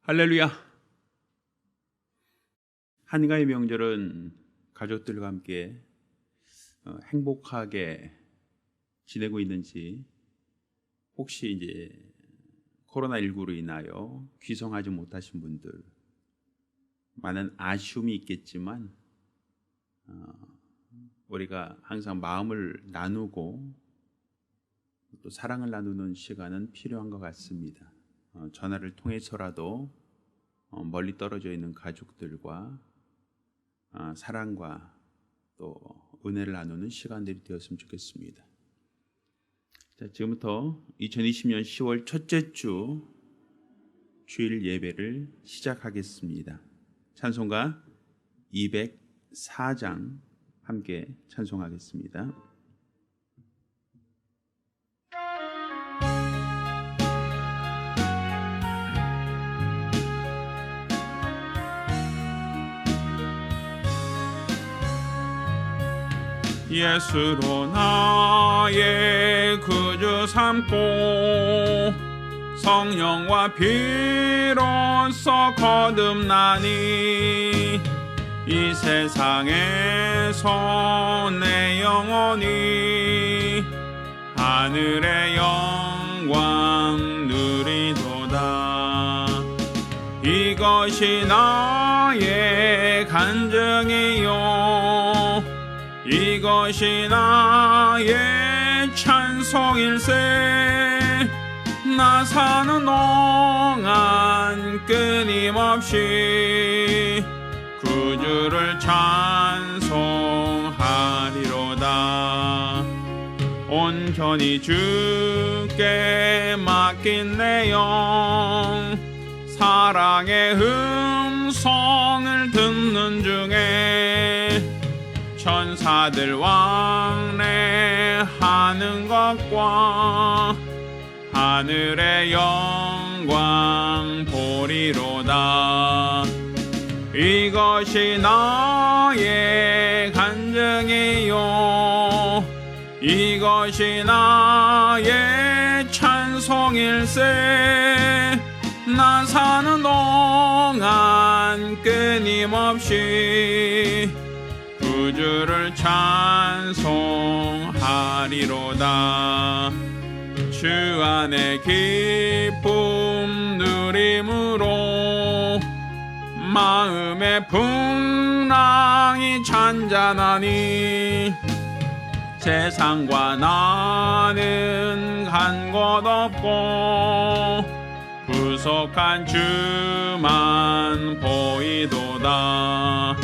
할렐루야. 한가위 명절은 가족들과 함께 행복하게 지내고 있는지, 혹시 이제 코로나19로 인하여 귀성하지 못하신 분들 많은 아쉬움이 있겠지만, 우리가 항상 마음을 나누고 또 사랑을 나누는 시간은 필요한 것 같습니다. 전화를 통해서라도 멀리 떨어져 있는 가족들과 사랑과 또 은혜를 나누는 시간들이 되었으면 좋겠습니다. 자, 지금부터 2020년 10월 첫째 주 주일 예배를 시작하겠습니다. 찬송가 204장 함께 찬송하겠습니다. 예수로 나의 구주 삼고 성령과 피로써 거듭나니 이 세상에서 내 영혼이 하늘의 영광 누리도다. 이것이 나의 간증이요, 이것이 나의 찬송일세. 나 사는 동안 끊임없이 구주를 찬송하리로다. 온전히 주께 맡긴 내 영, 사랑의 음성을 듣는 중에 천사들 왕래하는 것과 하늘의 영광 보리로다. 이것이 나의 간증이요, 이것이 나의 찬송일세. 나 사는 동안 끊임없이 구주를 찬송하리로다. 주 안에 기쁨 누림으로 마음의 풍랑이 잔잔하니 세상과 나는 간 곳 없고 구속한 주만 보이도다.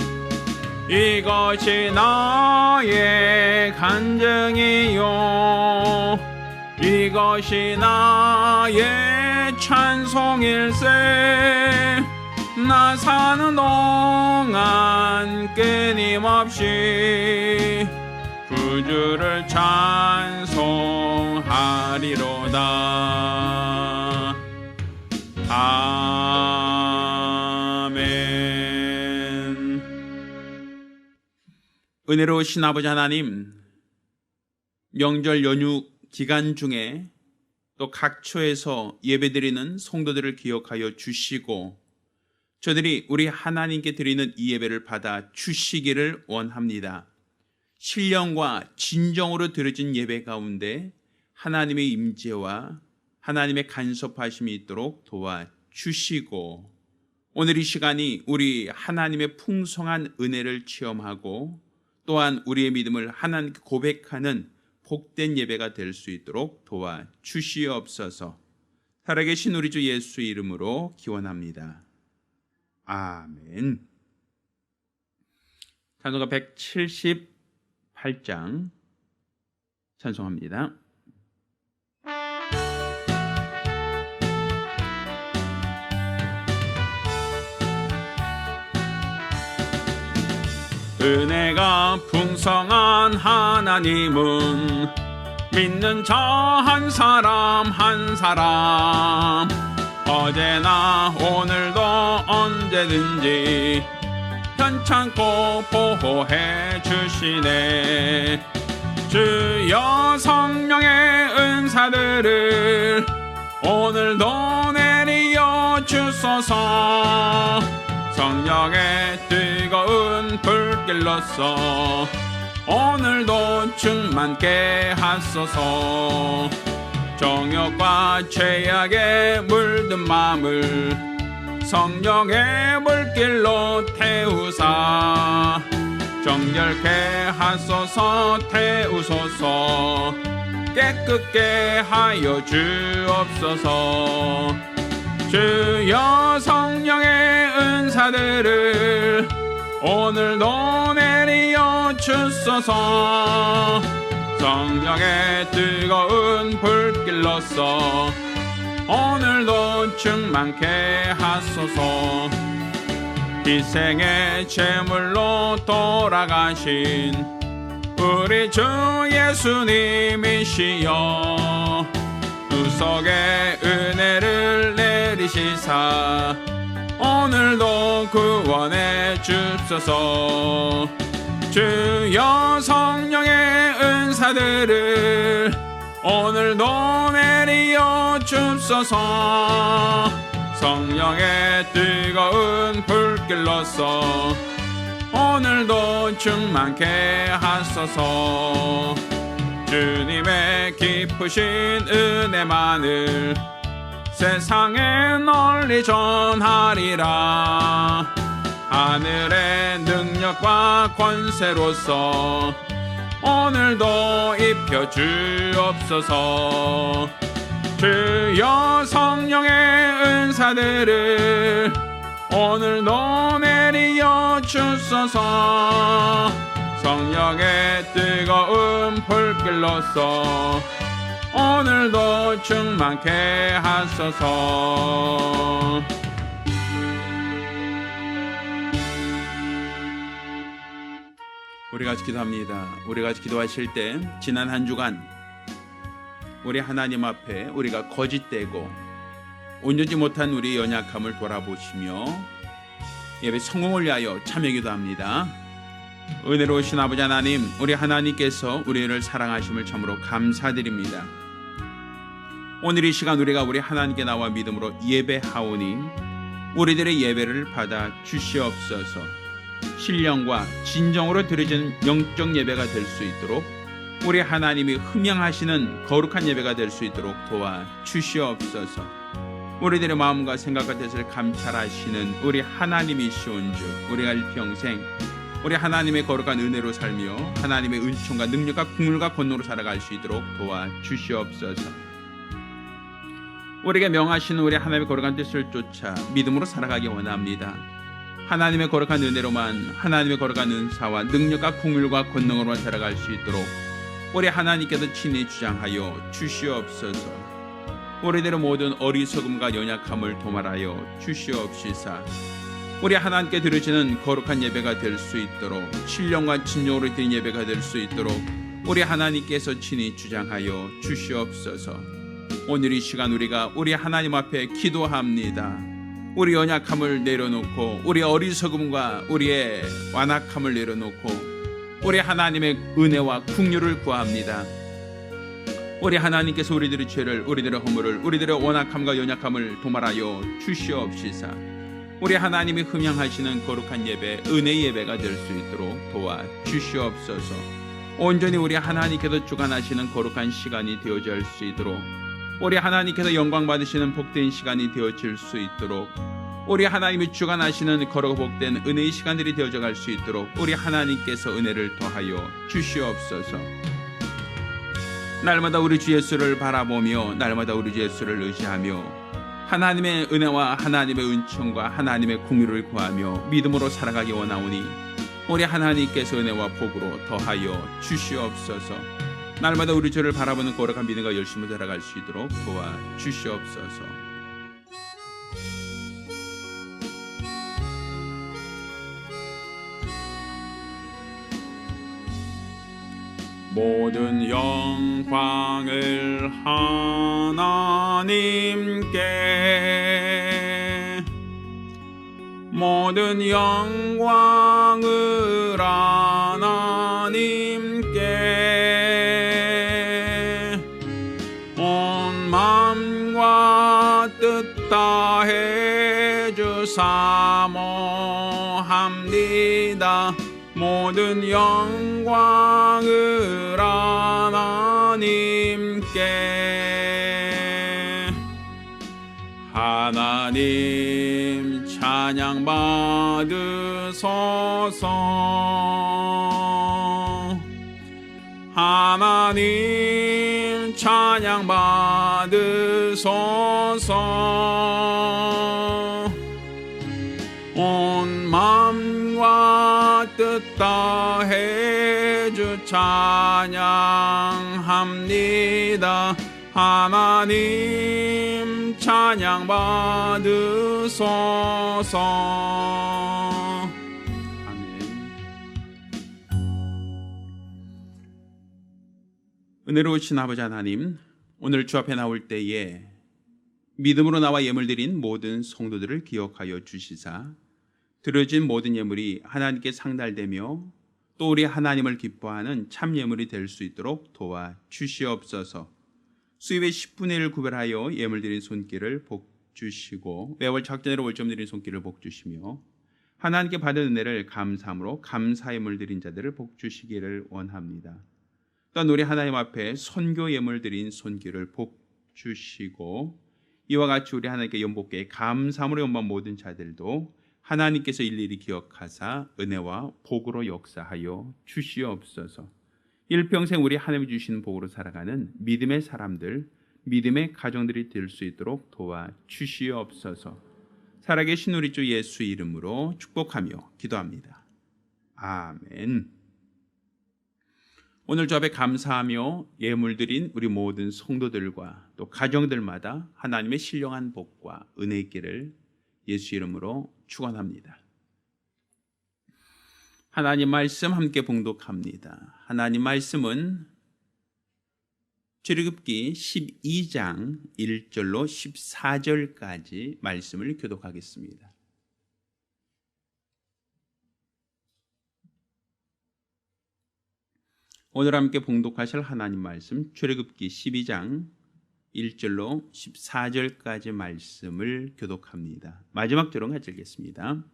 이것이 나의 간증이요, 이것이 나의 찬송일세. 나 사는 동안 끊임없이 구주를 찬송하리로다. 아멘. 은혜로우신 아버지 하나님, 명절 연휴 기간 중에 또 각처에서 예배드리는 성도들을 기억하여 주시고 저들이 우리 하나님께 드리는 이 예배를 받아 주시기를 원합니다. 신령과 진정으로 드려진 예배 가운데 하나님의 임재와 하나님의 간섭하심이 있도록 도와주시고, 오늘 이 시간이 우리 하나님의 풍성한 은혜를 체험하고 또한 우리의 믿음을 하나님께 고백하는 복된 예배가 될 수 있도록 도와주시옵소서. 살아계신 우리 주 예수의 이름으로 기원합니다. 아멘. 찬송가 178장 찬송합니다. 은혜가 풍성한 하나님은 믿는 자 한 사람 한 사람 어제나 오늘도 언제든지 편찮고 보호해 주시네. 주여 성령의 은사들을 오늘도 내리어 주소서. 성령의 뜨거운 불길로서 오늘도 충만케 하소서. 정욕과 죄악에 물든 마음을 성령의 물길로 태우사 정결케 하소서. 태우소서. 깨끗게 하여 주옵소서. 주여 성령의 은사들을 오늘도 내리어 주소서. 성령의 뜨거운 불길로서 오늘도 충만케 하소서. 희생의 제물로 돌아가신 우리 주 예수님이시여 구속의 은혜를 내리시사 오늘도 구원해 주소서. 주여 성령의 은사들을 오늘도 내리어 주소서. 성령의 뜨거운 불길로서 오늘도 충만케 하소서. 주님의 깊으신 은혜만을 세상에 널리 전하리라. 하늘의 능력과 권세로서 오늘도 입혀 주옵소서. 주여 성령의 은사들을 오늘도 내리어 주소서. 성령의 뜨거운 불길로서 오늘도 충만케 하소서. 우리 같이 기도합니다. 우리 같이 기도하실 때 지난 한 주간 우리 하나님 앞에 우리가 거짓되고 온전지 못한 우리의 연약함을 돌아보시며 예배 성공을 위하여 참여 기도합니다. 은혜로우신 아버지 하나님, 우리 하나님께서 우리를 사랑하심을 참으로 감사드립니다. 오늘 이 시간 우리가 우리 하나님께 나와 믿음으로 예배하오니 우리들의 예배를 받아 주시옵소서. 신령과 진정으로 드려지는 영적 예배가 될 수 있도록 우리 하나님이 흠양하시는 거룩한 예배가 될 수 있도록 도와 주시옵소서. 우리들의 마음과 생각과 뜻을 감찰하시는 우리 하나님이시온즉 우리가 일평생 우리 하나님의 거룩한 은혜로 살며 하나님의 은총과 능력과 국물과 권능으로 살아갈 수 있도록 도와 주시옵소서. 우리에게 명하시는 우리 하나님의 거룩한 뜻을 쫓아 믿음으로 살아가기 원합니다. 하나님의 거룩한 은혜로만 하나님의 거룩한 은사와 능력과 국물과 권능으로만 살아갈 수 있도록 우리 하나님께서 친히 주장하여 주시옵소서. 우리들의 모든 어리석음과 연약함을 도말하여 주시옵시사 우리 하나님께 드려지는 거룩한 예배가 될 수 있도록 신령과 진정으로 드린 예배가 될 수 있도록 우리 하나님께서 친히 주장하여 주시옵소서. 오늘 이 시간 우리가 우리 하나님 앞에 기도합니다. 우리 연약함을 내려놓고 우리 어리석음과 우리의 완악함을 내려놓고 우리 하나님의 은혜와 긍휼을 구합니다. 우리 하나님께서 우리들의 죄를 우리들의 허물을 우리들의 완악함과 연약함을 도말하여 주시옵시사 우리 하나님이 흠양하시는 거룩한 예배 은혜의 예배가 될 수 있도록 도와 주시옵소서. 온전히 우리 하나님께서 주관하시는 거룩한 시간이 되어질 수 있도록 우리 하나님께서 영광 받으시는 복된 시간이 되어질 수 있도록 우리 하나님이 주관하시는 거룩 복된 은혜의 시간들이 되어져 갈 수 있도록 우리 하나님께서 은혜를 더하여 주시옵소서. 날마다 우리 주 예수를 바라보며 날마다 우리 주 예수를 의지하며 하나님의 은혜와 하나님의 은총과 하나님의 긍휼을 구하며 믿음으로 살아가기 원하오니 우리 하나님께서 은혜와 복으로 더하여 주시옵소서. 날마다 우리 주를 바라보는 거룩한 믿음과 열심히 살아갈 수 있도록 도와 주시옵소서. 모든 영광을 하나님께 모든 영광을 하나님께 온 마음과 뜻 다해 사모합니다. 모든 영광을 하나님께. 하나님 찬양 받으소서. 하나님 찬양 받으소서. 온 마음과 뜻 다해 주 찬양합니다. 하나님 찬양 받으소서. 아멘. 은혜로우신 아버지 하나님, 오늘 주 앞에 나올 때에 믿음으로 나와 예물 드린 모든 성도들을 기억하여 주시사 드려진 모든 예물이 하나님께 상달되며 또 우리 하나님을 기뻐하는 참 예물이 될 수 있도록 도와 주시옵소서. 수입의 10분의 1을 구별하여 예물 드린 손길을 복 주시고 매월 작전으로 월점 드린 손길을 복 주시며 하나님께 받은 은혜를 감사함으로 감사 예물 드린 자들을 복 주시기를 원합니다. 또한 우리 하나님 앞에 선교 예물 드린 손길을 복 주시고 이와 같이 우리 하나님께 연복께 감사함으로 연방 모든 자들도 하나님께서 일일이 기억하사 은혜와 복으로 역사하여 주시옵소서. 일평생 우리 하나님이 주시는 복으로 살아가는 믿음의 사람들, 믿음의 가정들이 될 수 있도록 도와 주시옵소서. 살아계신 우리 주 예수 이름으로 축복하며 기도합니다. 아멘. 오늘 주 앞에 감사하며 예물 드린 우리 모든 성도들과 또 가정들마다 하나님의 신령한 복과 은혜 있기를 예수 이름으로 축원합니다. 하나님 말씀 함께 봉독합니다. 하나님 말씀은 출애굽기 12장 1절로 14절까지 말씀을 교독하겠습니다. 오늘 함께 봉독하실 하나님 말씀 출애굽기 12장 1절로 14절까지 말씀을 교독합니다. 마지막 절은 같이 읽겠습니다.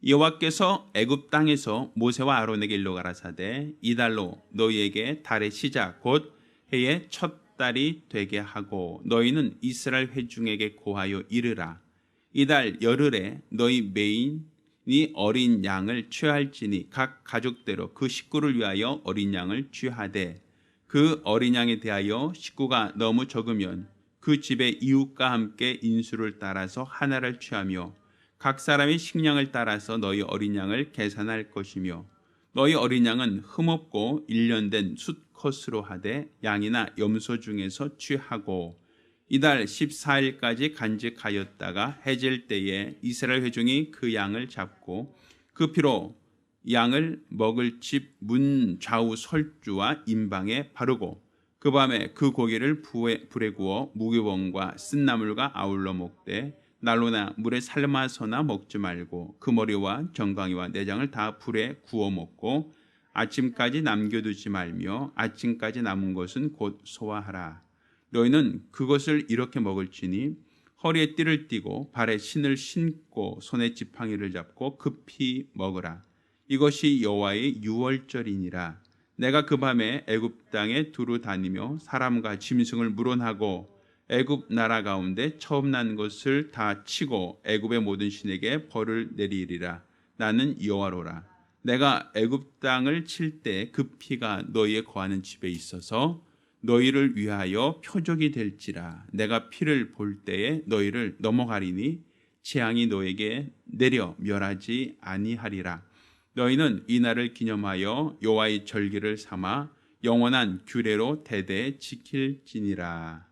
여호와께서 애굽 땅에서 모세와 아론에게 일러 가라사대 이달로 너희에게 달의 시작 곧 해의 첫 달이 되게 하고 너희는 이스라엘 회중에게 고하여 이르라. 이달 열흘에 너희 매인이 어린 양을 취할지니 각 가족대로 그 식구를 위하여 어린 양을 취하되 그 어린 양에 대하여 식구가 너무 적으면 그 집의 이웃과 함께 인수를 따라서 하나를 취하며 각 사람의 식량을 따라서 너희 어린 양을 계산할 것이며 너희 어린 양은 흠없고 1년 된 수컷으로 하되 양이나 염소 중에서 취하고 이달 14일까지 간직하였다가 해질 때에 이스라엘 회중이 그 양을 잡고 그 피로 양을 먹을 집 문 좌우 설주와 임방에 바르고 그 밤에 그 고기를 불에 구워 무교병과 쓴나물과 아울러 먹되 난로나 물에 삶아서나 먹지 말고 그 머리와 정강이와 내장을 다 불에 구워 먹고 아침까지 남겨두지 말며 아침까지 남은 것은 곧 소화하라. 너희는 그것을 이렇게 먹을지니 허리에 띠를 띠고 발에 신을 신고 손에 지팡이를 잡고 급히 먹으라. 이것이 여호와의 유월절이니라. 내가 그 밤에 애굽 땅에 두루 다니며 사람과 짐승을 물어나고 애굽 나라 가운데 처음 난 것을 다 치고 애굽의 모든 신에게 벌을 내리리라. 나는 여호와로라. 내가 애굽 땅을 칠 때 그 피가 너희의 거하는 집에 있어서 너희를 위하여 표적이 될지라. 내가 피를 볼 때에 너희를 넘어가리니 재앙이 너에게 내려 멸하지 아니하리라. 너희는 이 날을 기념하여 여호와의 절기를 삼아 영원한 규례로 대대 지킬지니라.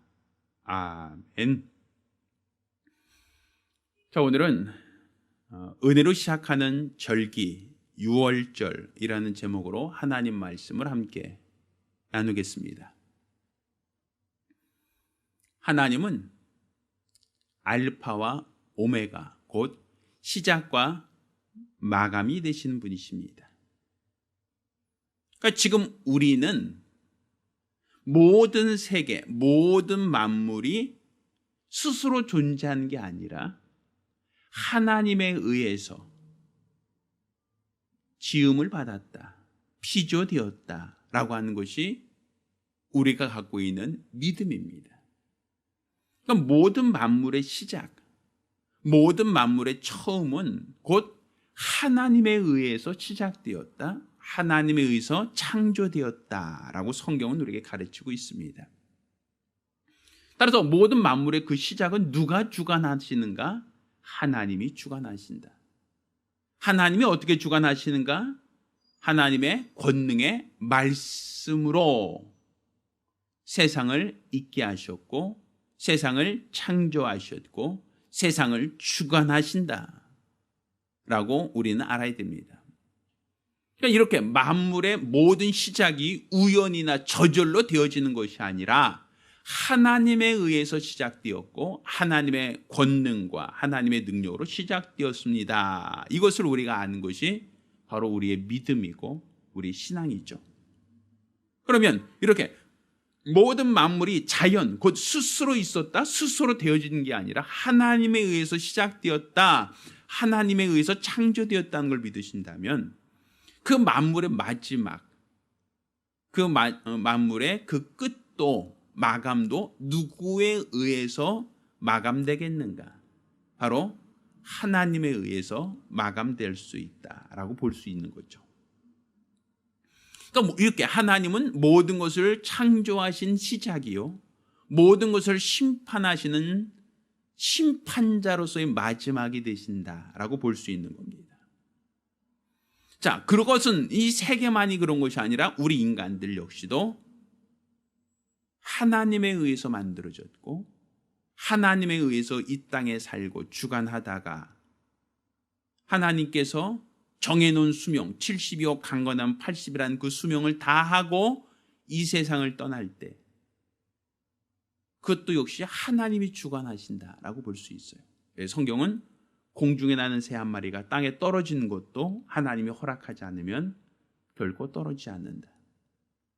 아멘. 자, 오늘은 은혜로 시작하는 절기 유월절이라는 제목으로 하나님 말씀을 함께 나누겠습니다. 하나님은 알파와 오메가 곧 시작과 마감이 되시는 분이십니다. 그러니까 지금 우리는 모든 세계, 모든 만물이 스스로 존재하는 게 아니라 하나님에 의해서 지음을 받았다, 피조되었다라고 하는 것이 우리가 갖고 있는 믿음입니다. 그러니까 모든 만물의 시작, 모든 만물의 처음은 곧 하나님에 의해서 시작되었다, 하나님에 의해서 창조되었다라고 성경은 우리에게 가르치고 있습니다. 따라서 모든 만물의 그 시작은 누가 주관하시는가? 하나님이 주관하신다. 하나님이 어떻게 주관하시는가? 하나님의 권능의 말씀으로 세상을 있게 하셨고, 세상을 창조하셨고, 세상을 주관하신다 라고 우리는 알아야 됩니다. 그러니까 이렇게 만물의 모든 시작이 우연이나 저절로 되어지는 것이 아니라 하나님에 의해서 시작되었고, 하나님의 권능과 하나님의 능력으로 시작되었습니다. 이것을 우리가 아는 것이 바로 우리의 믿음이고 우리 신앙이죠. 그러면 이렇게 모든 만물이 자연, 곧 스스로 있었다, 스스로 되어지는 게 아니라 하나님에 의해서 시작되었다, 하나님에 의해서 창조되었다는 걸 믿으신다면 그 만물의 마지막, 그 만물의 그 끝도 마감도 누구에 의해서 마감되겠는가? 바로 하나님에 의해서 마감될 수 있다라고 볼 수 있는 거죠. 그러니까 이렇게 하나님은 모든 것을 창조하신 시작이요, 모든 것을 심판하시는 심판자로서의 마지막이 되신다라고 볼 수 있는 겁니다. 자, 그것은 이 세계만이 그런 것이 아니라 우리 인간들 역시도 하나님에 의해서 만들어졌고, 하나님에 의해서 이 땅에 살고 주관하다가 하나님께서 정해놓은 수명 70이요 강건한 80이라는 그 수명을 다하고 이 세상을 떠날 때 그것도 역시 하나님이 주관하신다라고 볼 수 있어요. 성경은 공중에 나는 새 한 마리가 땅에 떨어지는 것도 하나님이 허락하지 않으면 결코 떨어지지 않는다.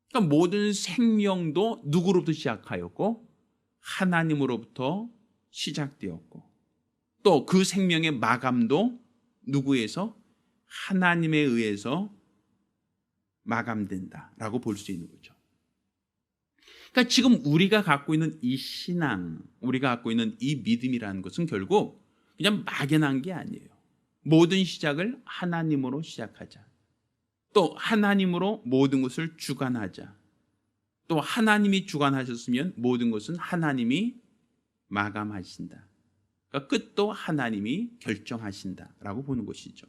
그러니까 모든 생명도 누구로부터 시작하였고 하나님으로부터 시작되었고, 또 그 생명의 마감도 누구에서? 하나님에 의해서 마감된다라고 볼 수 있는 거죠. 그러니까 지금 우리가 갖고 있는 이 신앙, 우리가 갖고 있는 이 믿음이라는 것은 결국 그냥 막연한 게 아니에요. 모든 시작을 하나님으로 시작하자, 또 하나님으로 모든 것을 주관하자, 또 하나님이 주관하셨으면 모든 것은 하나님이 마감하신다. 그러니까 끝도 하나님이 결정하신다라고 보는 것이죠.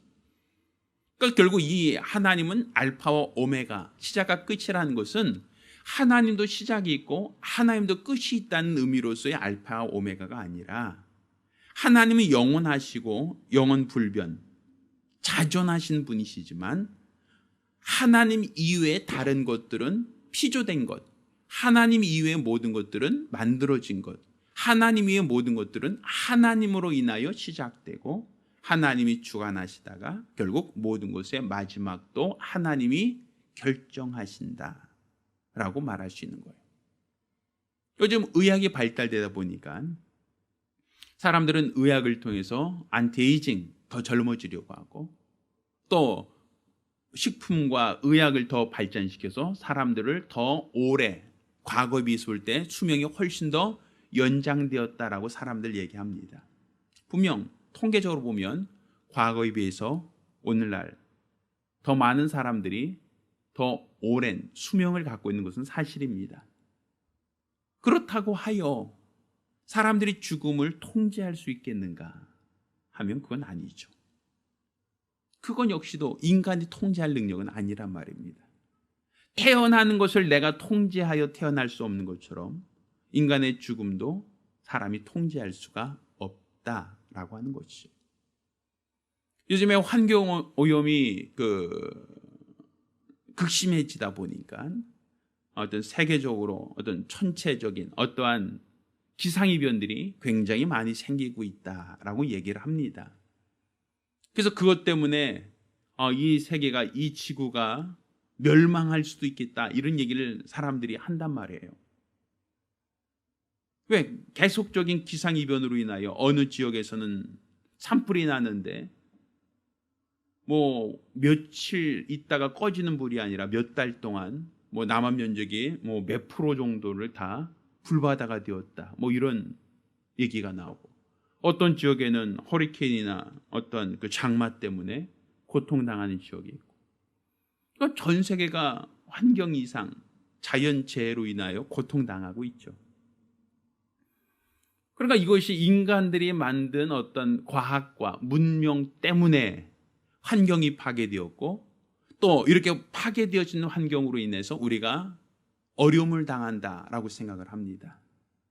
그러니까 결국 이 하나님은 알파와 오메가, 시작과 끝이라는 것은 하나님도 시작이 있고 하나님도 끝이 있다는 의미로서의 알파와 오메가가 아니라 하나님은 영원하시고 영원불변, 자존하신 분이시지만 하나님 이외의 다른 것들은 피조된 것, 하나님 이외의 모든 것들은 만들어진 것, 하나님 이외의 모든 것들은 하나님으로 인하여 시작되고 하나님이 주관하시다가 결국 모든 것의 마지막도 하나님이 결정하신다라고 말할 수 있는 거예요. 요즘 의학이 발달되다 보니까 사람들은 의학을 통해서 안티에이징, 더 젊어지려고 하고, 또 식품과 의학을 더 발전시켜서 사람들을 더 오래, 과거에 비해서 볼 때 수명이 훨씬 더 연장되었다라고 사람들 얘기합니다. 분명 통계적으로 보면 과거에 비해서 오늘날 더 많은 사람들이 더 오랜 수명을 갖고 있는 것은 사실입니다. 그렇다고 하여 사람들이 죽음을 통제할 수 있겠는가 하면 그건 아니죠. 그건 역시도 인간이 통제할 능력은 아니란 말입니다. 태어나는 것을 내가 통제하여 태어날 수 없는 것처럼 인간의 죽음도 사람이 통제할 수가 없다라고 하는 것이죠. 요즘에 환경 오염이 극심해지다 보니까 어떤 세계적으로 어떤 전체적인 어떠한 기상이변들이 굉장히 많이 생기고 있다라고 얘기를 합니다. 그래서 그것 때문에 이 세계가, 이 지구가 멸망할 수도 있겠다, 이런 얘기를 사람들이 한단 말이에요. 왜? 계속적인 기상이변으로 인하여 어느 지역에서는 산불이 나는데 뭐 며칠 있다가 꺼지는 불이 아니라 몇 달 동안 뭐 남한 면적이 뭐 몇 프로 정도를 다 불바다가 되었다. 뭐 이런 얘기가 나오고, 어떤 지역에는 허리케인이나 어떤 그 장마 때문에 고통당하는 지역이 있고, 그러니까 전 세계가 환경 이상, 자연재해로 인하여 고통당하고 있죠. 그러니까 이것이 인간들이 만든 어떤 과학과 문명 때문에 환경이 파괴되었고, 또 이렇게 파괴되어지는 환경으로 인해서 우리가 어려움을 당한다라고 생각을 합니다.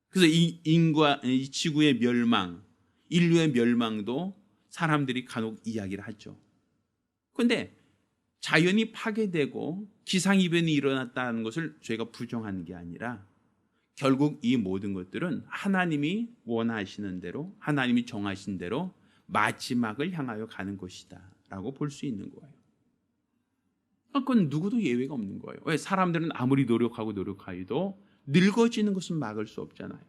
그래서 이 지구의 멸망, 인류의 멸망도 사람들이 간혹 이야기를 하죠. 그런데 자연이 파괴되고 기상이변이 일어났다는 것을 저희가 부정하는 게 아니라, 결국 이 모든 것들은 하나님이 원하시는 대로, 하나님이 정하신 대로 마지막을 향하여 가는 것이다 라고 볼 수 있는 거예요. 그건 누구도 예외가 없는 거예요. 왜? 사람들은 아무리 노력하여도 늙어지는 것은 막을 수 없잖아요.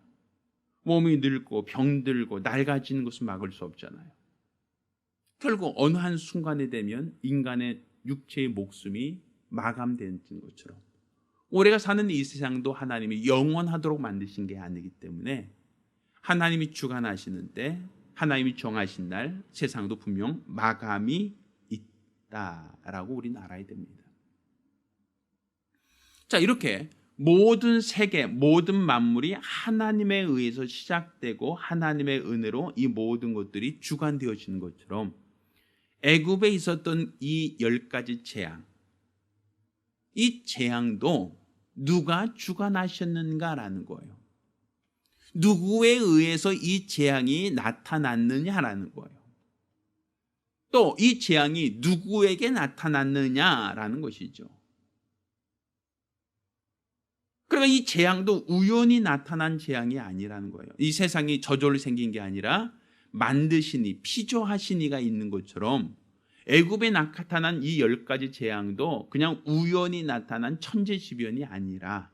몸이 늙고 병들고 낡아지는 것은 막을 수 없잖아요. 결국 어느 한 순간에 되면 인간의 육체의 목숨이 마감되는 것처럼, 우리가 사는 이 세상도 하나님이 영원하도록 만드신 게 아니기 때문에, 하나님이 주관하시는 때, 하나님이 정하신 날 세상도 분명 마감이 있다라고 우리는 알아야 됩니다. 자, 이렇게 모든 세계, 모든 만물이 하나님에 의해서 시작되고 하나님의 은혜로 이 모든 것들이 주관되어지는 것처럼, 애굽에 있었던 이 10가지 재앙, 이 재앙도 누가 주관하셨는가라는 거예요. 누구에 의해서 이 재앙이 나타났느냐라는 거예요. 또 이 재앙이 누구에게 나타났느냐라는 것이죠. 그러니까 이 재앙도 우연히 나타난 재앙이 아니라는 거예요. 이 세상이 저절로 생긴 게 아니라 만드신 이, 피조하신 이가 있는 것처럼, 애굽에 나타난 이 10가지 재앙도 그냥 우연히 나타난 천재지변이 아니라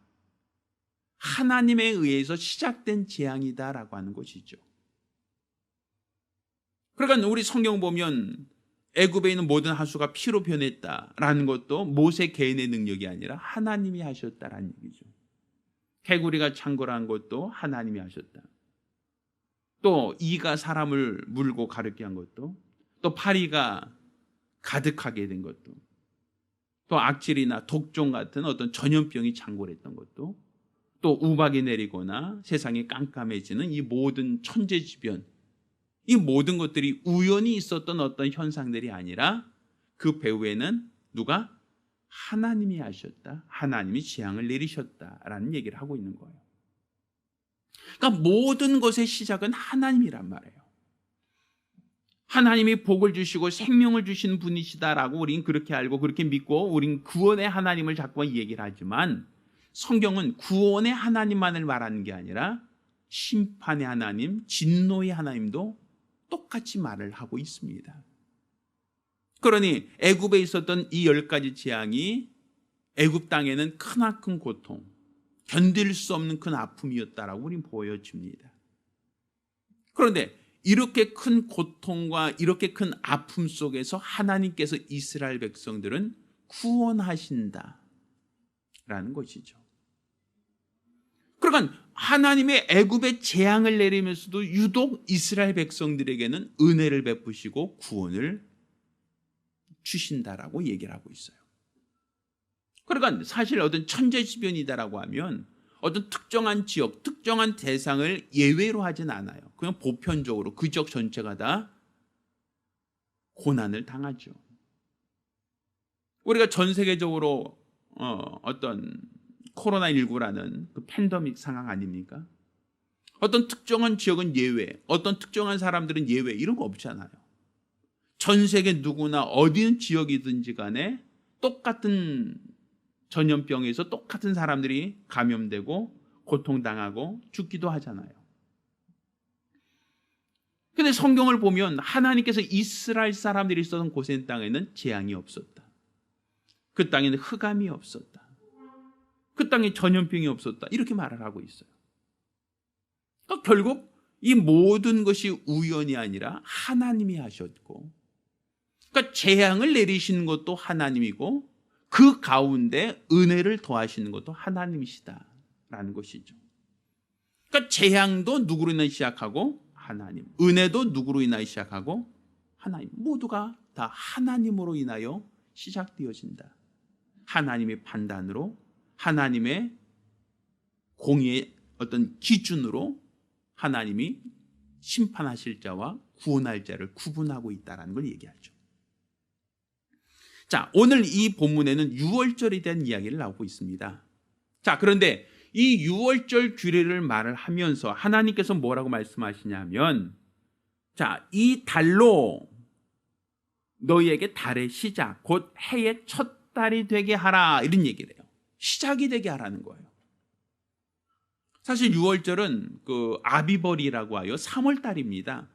하나님에 의해서 시작된 재앙이다라고 하는 것이죠. 그러니까 우리 성경 보면 애굽에 있는 모든 하수가 피로 변했다라는 것도 모세 개인의 능력이 아니라 하나님이 하셨다라는 얘기죠. 개구리가 창궐한 것도 하나님이 하셨다. 또 이가 사람을 물고 가르게 한 것도, 또 파리가 가득하게 된 것도, 또 악질이나 독종 같은 어떤 전염병이 창궐했던 것도, 또 우박이 내리거나 세상이 깜깜해지는 이 모든 천재지변, 이 모든 것들이 우연히 있었던 어떤 현상들이 아니라 그 배후에는 누가? 하나님이 하셨다, 하나님이 재앙을 내리셨다라는 얘기를 하고 있는 거예요. 그러니까 모든 것의 시작은 하나님이란 말이에요. 하나님이 복을 주시고 생명을 주시는 분이시다라고 우린 그렇게 알고 그렇게 믿고, 우린 구원의 하나님을 자꾸 얘기를 하지만, 성경은 구원의 하나님만을 말하는 게 아니라 심판의 하나님, 진노의 하나님도 똑같이 말을 하고 있습니다. 그러니 애굽에 있었던 이 10가지 재앙이 애굽 땅에는 크나큰 고통, 견딜 수 없는 큰 아픔이었다라고 우린 보여집니다. 그런데 이렇게 큰 고통과 이렇게 큰 아픔 속에서 하나님께서 이스라엘 백성들은 구원하신다라는 것이죠. 그러니까 하나님의 애굽의 재앙을 내리면서도 유독 이스라엘 백성들에게는 은혜를 베푸시고 구원을 주신다라고 얘기를 하고 있어요. 그러니까 사실 어떤 천재지변이다라고 하면 어떤 특정한 지역, 특정한 대상을 예외로 하진 않아요. 그냥 보편적으로 그 지역 전체가 다 고난을 당하죠. 우리가 전 세계적으로 어떤 코로나19라는 그 팬데믹 상황 아닙니까? 어떤 특정한 지역은 예외, 어떤 특정한 사람들은 예외, 이런 거 없잖아요. 전 세계 누구나 어디 지역이든지 간에 똑같은 전염병에서 똑같은 사람들이 감염되고 고통당하고 죽기도 하잖아요. 그런데 성경을 보면 하나님께서 이스라엘 사람들이 있었던 고센 땅에는 재앙이 없었다. 그 땅에는 흑암이 없었다. 그 땅에 전염병이 없었다. 이렇게 말을 하고 있어요. 그러니까 결국 이 모든 것이 우연이 아니라 하나님이 하셨고, 그러니까 재앙을 내리시는 것도 하나님이고 그 가운데 은혜를 더하시는 것도 하나님이시다라는 것이죠. 그러니까 재앙도 누구로 인해 시작하고 하나님, 은혜도 누구로 인하여 시작하고 하나님, 모두가 다 하나님으로 인하여 시작되어진다. 하나님의 판단으로, 하나님의 공의의 어떤 기준으로 하나님이 심판하실 자와 구원할 자를 구분하고 있다는 걸 얘기하죠. 자, 오늘 이 본문에는 유월절에 대한 이야기를 나오고 있습니다. 자, 그런데 이 유월절 규례를 말을 하면서 하나님께서 뭐라고 말씀하시냐면, 자, 이 달로 너희에게 달의 시작, 곧 해의 첫 달이 되게 하라, 이런 얘기를 해요. 시작이 되게 하라는 거예요. 사실 유월절은 그 아비벌이라고 하여 3월 달입니다.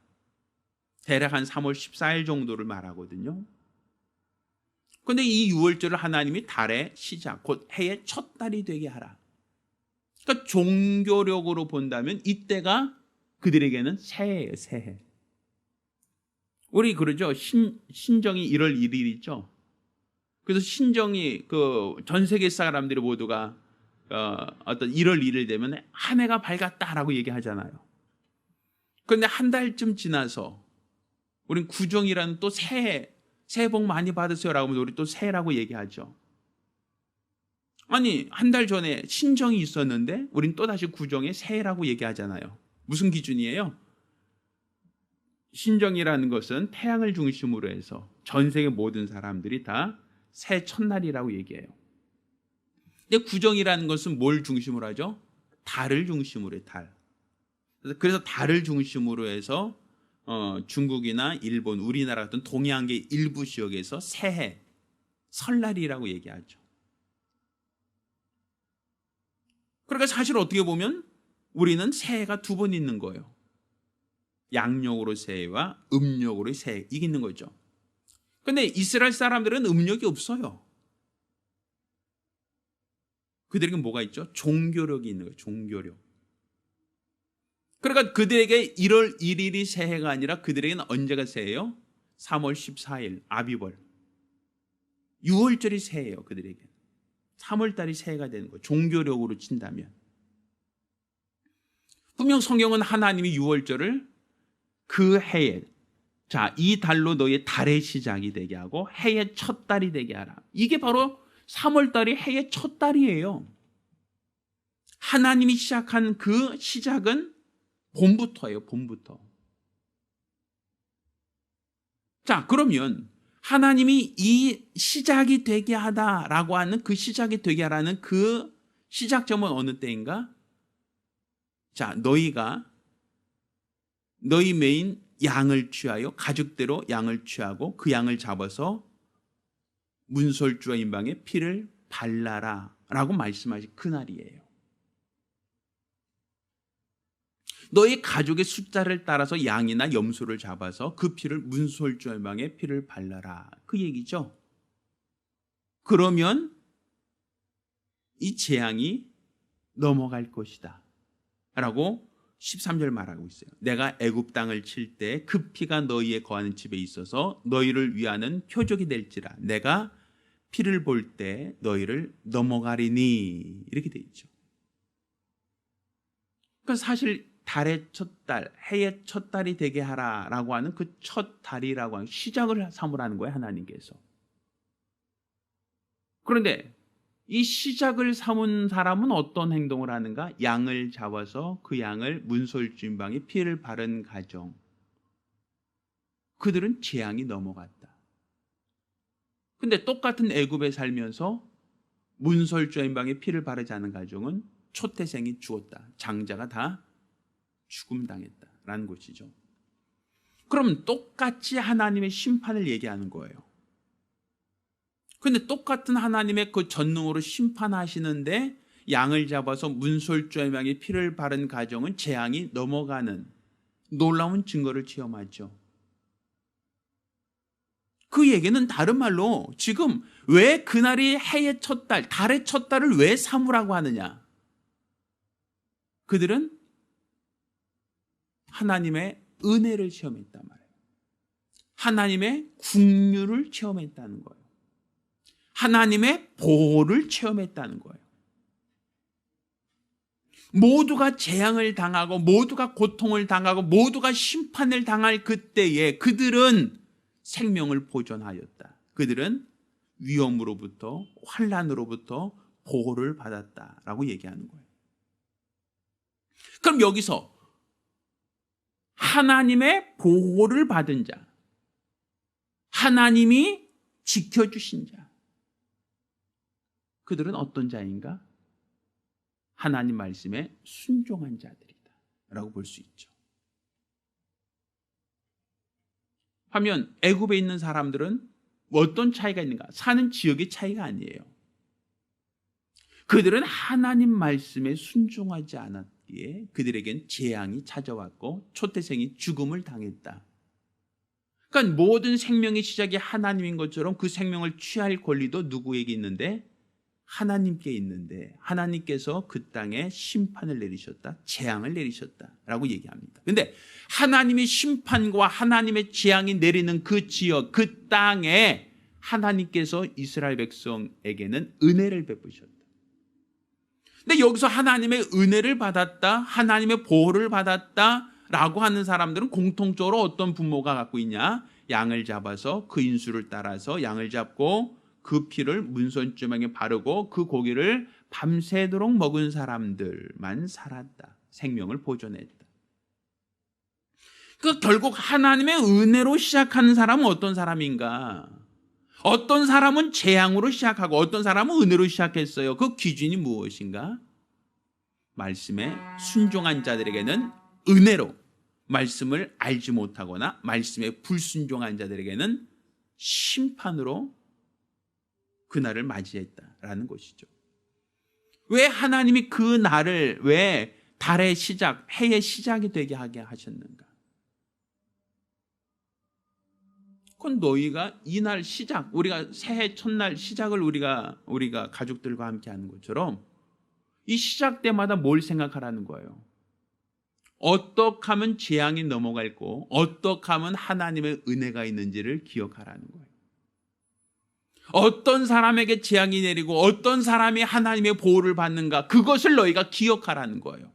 대략 한 3월 14일 정도를 말하거든요. 그런데 이 유월절을 하나님이 달의 시작, 곧 해의 첫 달이 되게 하라. 그러니까 종교력으로 본다면 이때가 그들에게는 새해예요, 새해. 우리 그러죠. 신정이 1월 1일이죠. 그래서 신정이 그 전 세계 사람들이 모두가 어떤 1월 1일 되면 한 해가 밝았다라고 얘기하잖아요. 그런데 한 달쯤 지나서 우린 구정이라는 또 새해 복 많이 받으세요라고 하면 우리 또 새해라고 얘기하죠. 아니, 한 달 전에 신정이 있었는데 우린 또다시 구정에 새해라고 얘기하잖아요. 무슨 기준이에요? 신정이라는 것은 태양을 중심으로 해서 전 세계 모든 사람들이 다 새 첫날이라고 얘기해요. 근데 구정이라는 것은 뭘 중심으로 하죠? 달을 중심으로 해요, 달. 그래서 달을 중심으로 해서 중국이나 일본, 우리나라 같은 동양계 일부 지역에서 새해, 설날이라고 얘기하죠. 그러니까 사실 어떻게 보면 우리는 새해가 두 번 있는 거예요. 양력으로 새해와 음력으로 새해, 이게 있는 거죠. 그런데 이스라엘 사람들은 음력이 없어요. 그들에게 뭐가 있죠? 종교력이 있는 거예요. 종교력. 그러니까 그들에게 1월 1일이 새해가 아니라 그들에게는 언제가 새해요? 3월 14일 아비벌. 6월절이 새해예요. 그들에게. 3월달이 새해가 되는 거예요. 종교력으로 친다면. 분명 성경은 하나님이 6월절을 그 해에, 자, 이 달로 너의 달의 시작이 되게 하고 해의 첫 달이 되게 하라. 이게 바로 3월달이 해의 첫 달이에요. 하나님이 시작한 그 시작은 봄부터예요. 봄부터. 자, 그러면 하나님이 이 시작이 되게 하다라고 하는 그 시작이 되게 하라는 그 시작점은 어느 때인가? 자, 너희가 너희 메인 양을 취하여 가죽대로 양을 취하고 그 양을 잡아서 문설주와 임방에 피를 발라라 라고 말씀하신 그날이에요. 너희 가족의 숫자를 따라서 양이나 염소를 잡아서 그 피를 문설주와 임방에 피를 발라라, 그 얘기죠. 그러면 이 재앙이 넘어갈 것이다 라고 13절 말하고 있어요. 내가 애굽 땅을 칠 때 그 피가 너희의 거하는 집에 있어서 너희를 위하는 표적이 될지라. 내가 피를 볼 때 너희를 넘어가리니, 이렇게 돼 있죠. 그러니까 사실 달의 첫 달, 해의 첫 달이 되게 하라라고 하는 그 첫 달이라고 하는 시작을 삼으라는 거예요, 하나님께서. 그런데 이 시작을 삼은 사람은 어떤 행동을 하는가? 양을 잡아서 그 양을 문설주임방에 피를 바른 가정. 그들은 재앙이 넘어갔다. 근데 똑같은 애굽에 살면서 문설주임방에 피를 바르지 않은 가정은 초태생이 죽었다. 장자가 다 죽음당했다라는 것이죠. 그럼 똑같이 하나님의 심판을 얘기하는 거예요. 근데 똑같은 하나님의 그 전능으로 심판하시는데 양을 잡아서 문설주임방에 피를 바른 가정은 재앙이 넘어가는 놀라운 증거를 체험하죠. 그 얘기는 다른 말로 지금 왜 그날이 해의 첫 달, 달의 첫 달을 왜 삼으라고 하느냐? 그들은 하나님의 은혜를 체험했단 말이에요. 하나님의 긍휼을 체험했다는 거예요. 하나님의 보호를 체험했다는 거예요. 모두가 재앙을 당하고 모두가 고통을 당하고 모두가 심판을 당할 그때에 그들은 생명을 보존하였다. 그들은 위험으로부터 환난으로부터 보호를 받았다라고 얘기하는 거예요. 그럼 여기서 하나님의 보호를 받은 자, 하나님이 지켜주신 자, 그들은 어떤 자인가? 하나님 말씀에 순종한 자들이다 라고 볼 수 있죠. 하면 애굽에 있는 사람들은 어떤 차이가 있는가? 사는 지역의 차이가 아니에요. 그들은 하나님 말씀에 순종하지 않았기에 그들에겐 재앙이 찾아왔고 초태생이 죽음을 당했다. 그러니까 모든 생명의 시작이 하나님인 것처럼 그 생명을 취할 권리도 누구에게 있는데? 하나님께 있는데 하나님께서 그 땅에 심판을 내리셨다, 재앙을 내리셨다라고 얘기합니다. 그런데 하나님의 심판과 하나님의 재앙이 내리는 그 지역, 그 땅에 하나님께서 이스라엘 백성에게는 은혜를 베푸셨다. 근데 여기서 하나님의 은혜를 받았다, 하나님의 보호를 받았다라고 하는 사람들은 공통적으로 어떤 분모가 갖고 있냐? 양을 잡아서 그 인수를 따라서 양을 잡고 그 피를 문선주먹에 바르고 그 고기를 밤새도록 먹은 사람들만 살았다. 생명을 보존했다. 그 결국 하나님의 은혜로 시작하는 사람은 어떤 사람인가? 어떤 사람은 재앙으로 시작하고 어떤 사람은 은혜로 시작했어요. 그 기준이 무엇인가? 말씀에 순종한 자들에게는 은혜로, 말씀을 알지 못하거나 말씀에 불순종한 자들에게는 심판으로 그날을 맞이했다라는 것이죠. 왜 하나님이 그 날을 왜 달의 시작, 해의 시작이 되게 하게 하셨는가? 그건 너희가 이날 시작, 우리가 새해 첫날 시작을 우리가 가족들과 함께 하는 것처럼 이 시작 때마다 뭘 생각하라는 거예요. 어떻게 하면 재앙이 넘어갈고 어떻게 하면 하나님의 은혜가 있는지를 기억하라는 거예요. 어떤 사람에게 재앙이 내리고 어떤 사람이 하나님의 보호를 받는가, 그것을 너희가 기억하라는 거예요.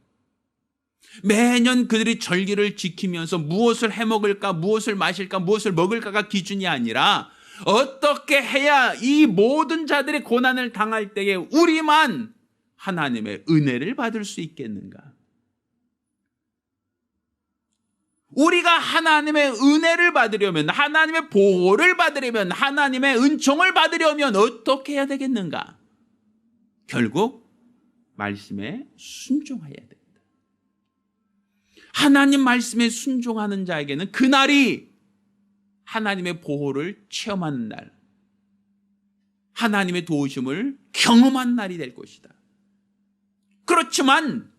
매년 그들이 절기를 지키면서 무엇을 해먹을까, 무엇을 마실까, 무엇을 먹을까가 기준이 아니라 어떻게 해야 이 모든 자들의 고난을 당할 때에 우리만 하나님의 은혜를 받을 수 있겠는가? 우리가 하나님의 은혜를 받으려면, 하나님의 보호를 받으려면, 하나님의 은총을 받으려면 어떻게 해야 되겠는가? 결국 말씀에 순종해야 됩니다. 하나님 말씀에 순종하는 자에게는 그날이 하나님의 보호를 체험하는 날, 하나님의 도우심을 경험한 날이 될 것이다. 그렇지만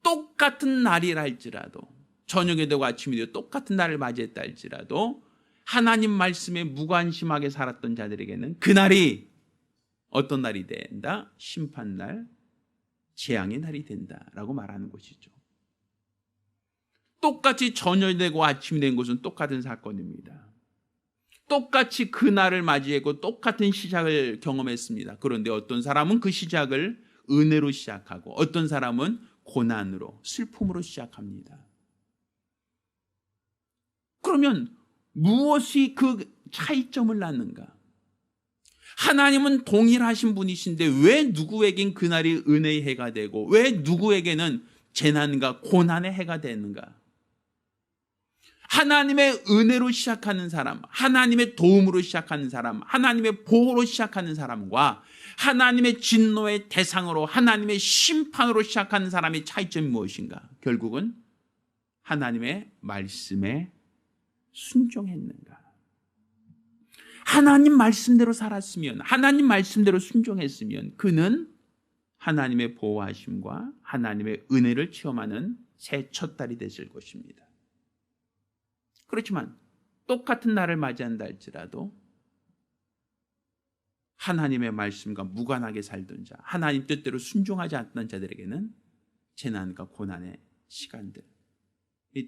똑같은 날이라 할지라도, 저녁에 되고 아침이 되고 똑같은 날을 맞이했다 할지라도 하나님 말씀에 무관심하게 살았던 자들에게는 그날이 어떤 날이 된다? 심판날, 재앙의 날이 된다라고 말하는 것이죠. 똑같이 저녁이 되고 아침이 된 것은 똑같은 사건입니다. 똑같이 그 날을 맞이했고 똑같은 시작을 경험했습니다. 그런데 어떤 사람은 그 시작을 은혜로 시작하고 어떤 사람은 고난으로, 슬픔으로 시작합니다. 그러면 무엇이 그 차이점을 낳는가? 하나님은 동일하신 분이신데 왜 누구에겐 그날이 은혜의 해가 되고 왜 누구에게는 재난과 고난의 해가 되는가? 하나님의 은혜로 시작하는 사람, 하나님의 도움으로 시작하는 사람, 하나님의 보호로 시작하는 사람과 하나님의 진노의 대상으로, 하나님의 심판으로 시작하는 사람의 차이점이 무엇인가? 결국은 하나님의 말씀에 순종했는가? 하나님 말씀대로 살았으면, 하나님 말씀대로 순종했으면 그는 하나님의 보호하심과 하나님의 은혜를 체험하는 새 첫 달이 됐을 것입니다. 그렇지만 똑같은 날을 맞이한다 할지라도 하나님의 말씀과 무관하게 살던 자, 하나님 뜻대로 순종하지 않던 자들에게는 재난과 고난의 시간들이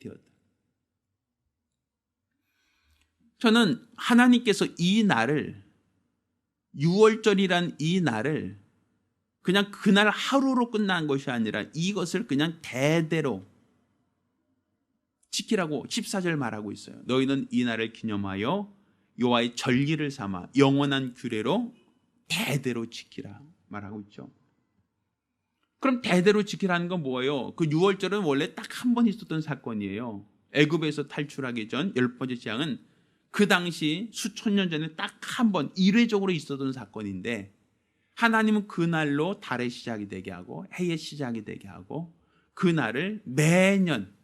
되었다. 저는 하나님께서 이 날을, 6월절이란 이 날을 그냥 그날 하루로 끝난 것이 아니라 이것을 그냥 대대로 지키라고 14절 말하고 있어요. 너희는 이 날을 기념하여 여호와의 절기를 삼아 영원한 규례로 대대로 지키라 말하고 있죠. 그럼 대대로 지키라는 건 뭐예요? 그 6월절은 원래 딱 한 번 있었던 사건이에요. 애굽에서 탈출하기 전 10번째 재앙은 그 당시 수천 년 전에 딱 한 번 일회적으로 있었던 사건인데, 하나님은 그날로 달의 시작이 되게 하고 해의 시작이 되게 하고 그날을 매년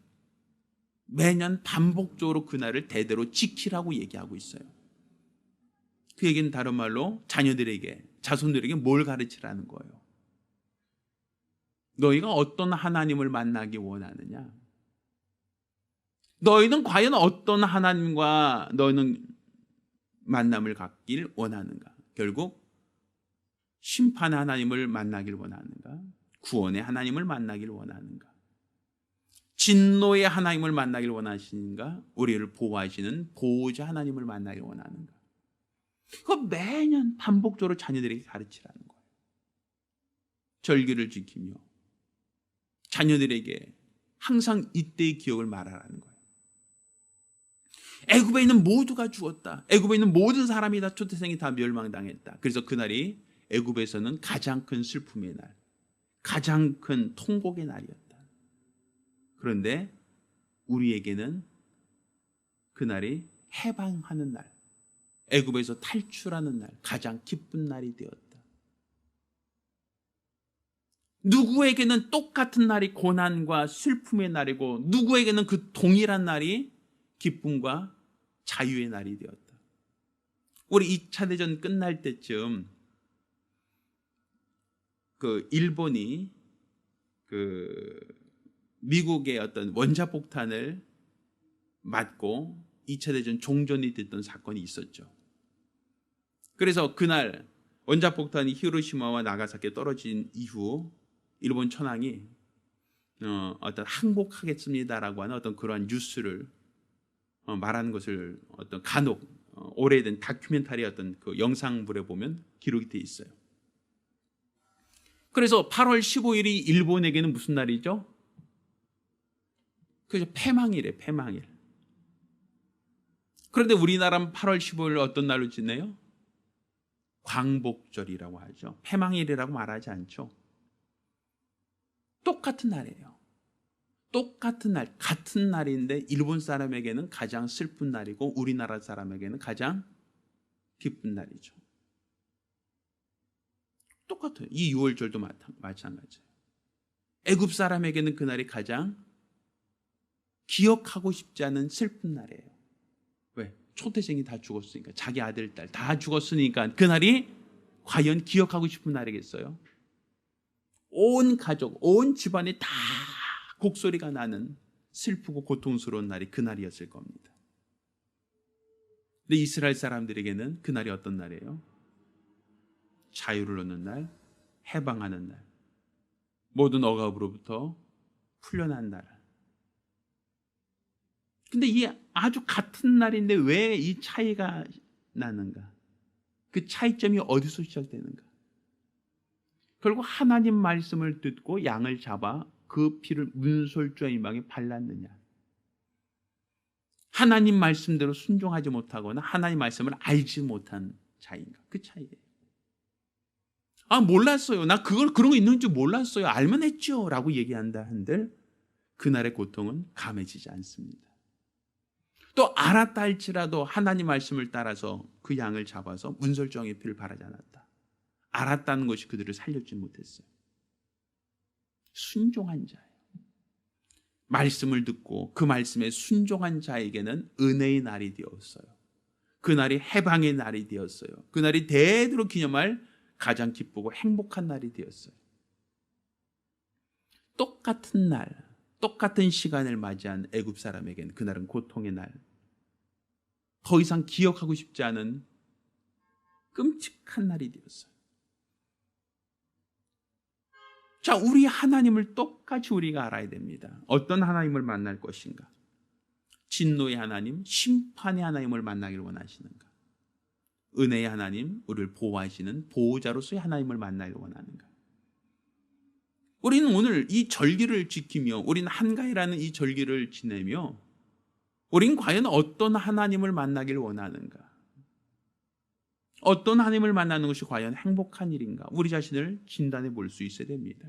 반복적으로 그날을 대대로 지키라고 얘기하고 있어요. 그 얘기는 다른 말로 자녀들에게, 자손들에게 뭘 가르치라는 거예요? 너희가 어떤 하나님을 만나기 원하느냐? 너희는 과연 어떤 하나님과 너희는 만남을 갖길 원하는가? 결국 심판의 하나님을 만나길 원하는가? 구원의 하나님을 만나길 원하는가? 진노의 하나님을 만나길 원하시는가? 우리를 보호하시는 보호자 하나님을 나길 원하는가? 그거 매년 반복적으로 자녀들에게 가르치라는 거예요. 절기를 지키며 자녀들에게 항상 이때의 기억을 말하라는 거예요. 애굽에 있는 모두가 죽었다. 애굽에 있는 모든 사람이 다, 초태생이 다 멸망당했다. 그래서 그날이 애굽에서는 가장 큰 슬픔의 날, 가장 큰 통곡의 날이었다. 그런데 우리에게는 그날이 해방하는 날, 애굽에서 탈출하는 날, 가장 기쁜 날이 되었다. 누구에게는 똑같은 날이 고난과 슬픔의 날이고, 누구에게는 그 동일한 날이 기쁨과 자유의 날이 되었다. 우리 2차 대전 끝날 때쯤 그 일본이 그 미국의 어떤 원자폭탄을 맞고 2차 대전 종전이 됐던 사건이 있었죠. 그래서 그날 원자폭탄이 히로시마와 나가사키에 떨어진 이후 일본 천황이 어떤 항복하겠습니다라고 하는 어떤 그러한 뉴스를 말하는 것을 어떤 간혹 오래된 다큐멘터리 어떤 그 영상물에 보면 기록이 돼 있어요. 그래서 8월 15일이 일본에게는 무슨 날이죠? 그죠, 패망일이에요. 패망일. 그런데 우리나라는 8월 15일을 어떤 날로 지내요? 광복절이라고 하죠. 패망일이라고 말하지 않죠. 똑같은 날이에요. 똑같은 날, 같은 날인데 일본 사람에게는 가장 슬픈 날이고 우리나라 사람에게는 가장 기쁜 날이죠. 똑같아요. 이 6월절도 마찬가지예요. 애굽 사람에게는 그날이 가장 기억하고 싶지 않은 슬픈 날이에요. 왜? 초태생이 다 죽었으니까, 자기 아들, 딸 다 죽었으니까 그날이 과연 기억하고 싶은 날이겠어요? 온 가족, 온 집안이 다 곡소리가 나는 슬프고 고통스러운 날이 그날이었을 겁니다. 근데 이스라엘 사람들에게는 그날이 어떤 날이에요? 자유를 얻는 날, 해방하는 날, 모든 억압으로부터 풀려난 날. 근데 이 아주 같은 날인데 왜 이 차이가 나는가? 그 차이점이 어디서 시작되는가? 결국 하나님 말씀을 듣고 양을 잡아 그 피를 문설주의 임방에 발랐느냐, 하나님 말씀대로 순종하지 못하거나 하나님 말씀을 알지 못한 차이인가? 그 차이예요. 아, 몰랐어요. 나 그런 거 있는 줄 몰랐어요. 알면 했죠 라고 얘기한다 한들 그날의 고통은 감해지지 않습니다. 또 알았다 할지라도 하나님 말씀을 따라서 그 양을 잡아서 문설주의 피를 바르지 않았다. 알았다는 것이 그들을 살려주지 못했어요. 순종한 자예요. 말씀을 듣고 그 말씀에 순종한 자에게는 은혜의 날이 되었어요. 그날이 해방의 날이 되었어요. 그날이 대대로 기념할 가장 기쁘고 행복한 날이 되었어요. 똑같은 날, 똑같은 시간을 맞이한 애굽 사람에게는 그날은 고통의 날, 더 이상 기억하고 싶지 않은 끔찍한 날이 되었어요. 자, 우리 하나님을 똑같이 우리가 알아야 됩니다. 어떤 하나님을 만날 것인가? 진노의 하나님, 심판의 하나님을 만나기를 원하시는가? 은혜의 하나님, 우리를 보호하시는 보호자로서의 하나님을 만나기를 원하는가? 우리는 오늘 이 절기를 지키며 우리는 한가위라는 이 절기를 지내며 우리는 과연 어떤 하나님을 만나길 원하는가? 어떤 하나님을 만나는 것이 과연 행복한 일인가? 우리 자신을 진단해 볼 수 있어야 됩니다.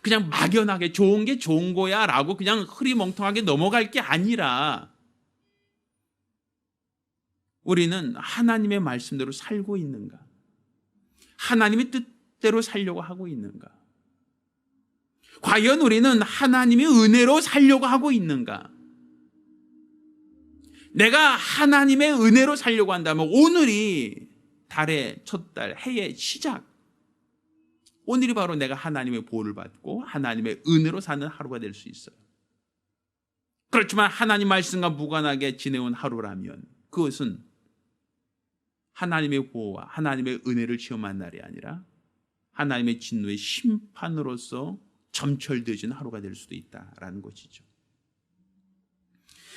그냥 막연하게 좋은 게 좋은 거야 라고 그냥 흐리멍텅하게 넘어갈 게 아니라 우리는 하나님의 말씀대로 살고 있는가? 하나님의 뜻대로 살려고 하고 있는가? 과연 우리는 하나님의 은혜로 살려고 하고 있는가? 내가 하나님의 은혜로 살려고 한다면 오늘이 달의 첫 달, 해의 시작, 오늘이 바로 내가 하나님의 보호를 받고 하나님의 은혜로 사는 하루가 될 수 있어요. 그렇지만 하나님 말씀과 무관하게 지내온 하루라면 그것은 하나님의 보호와 하나님의 은혜를 체험한 날이 아니라 하나님의 진노의 심판으로서 점철되어진 하루가 될 수도 있다라는 것이죠.